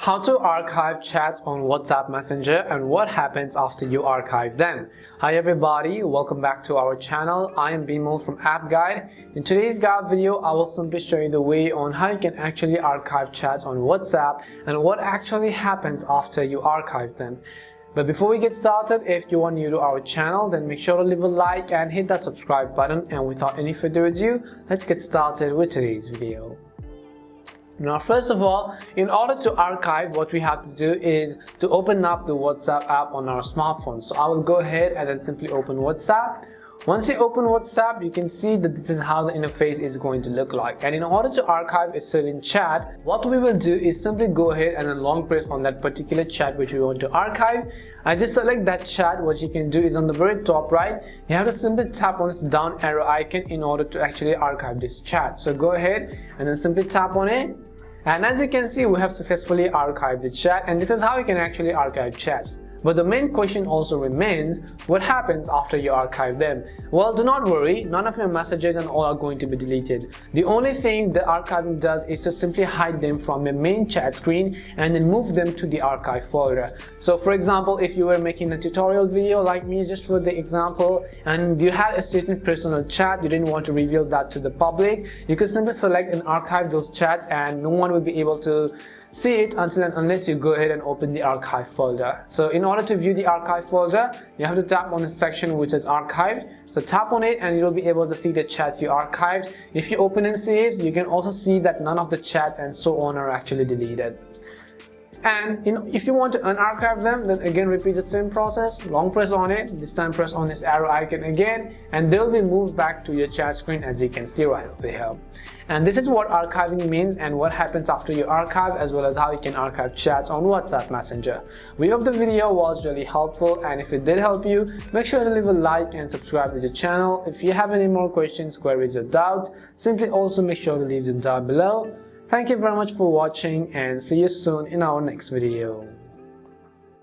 How to archive chats on WhatsApp Messenger and what happens after you archive them. Hi everybody, welcome back to our channel. I am Bimo from App Guide. In today's guide video, I will simply show you the way on how you can actually archive chats on WhatsApp and what actually happens after you archive them. But before we get started, if you are new to our channel, then make sure to leave a like and hit that subscribe button. And without any further ado, let's get started with today's video. Now, first of all, in order to archive, what we have to do is to open up the WhatsApp app on our smartphone. So I will go ahead and then simply open WhatsApp. Once you open WhatsApp, you can see that this is how the interface is going to look like. And in order to archive a certain chat, what we will do is simply go ahead and then long press on that particular chat which we want to archive. I just select that chat. What you can do is on the very top right, you have to simply tap on this down arrow icon in order to actually archive this chat. So go ahead and then simply tap on it. And as you can see, we have successfully archived the chat, and this is how you can actually archive chats. But the main question also remains, what happens after you archive them? Well, do not worry, none of your messages and all are going to be deleted. The only thing the archiving does is to simply hide them from the main chat screen and then move them to the archive folder. So for example, if you were making a tutorial video like me, just for the example, and you had a certain personal chat, you didn't want to reveal that to the public, you could simply select and archive those chats and no one will be able to see it until and unless you go ahead and open the archive folder. So in order to view the archive folder, you have to tap on the section which is archived. So tap on it and you'll be able to see the chats you archived. If you open and see it, you can also see that none of the chats and so on are actually deleted. And if you want to unarchive them, then again repeat the same process. Long press on it, this time press on this arrow icon again, and they'll be moved back to your chat screen as you can see right over here. And this is what archiving means and what happens after you archive, as well as how you can archive chats on WhatsApp Messenger. We hope the video was really helpful, and if it did help you, make sure to leave a like and subscribe to the channel. If you have any more questions, queries or doubts, simply also make sure to leave them down below. Thank you very much for watching and see you soon in our next video.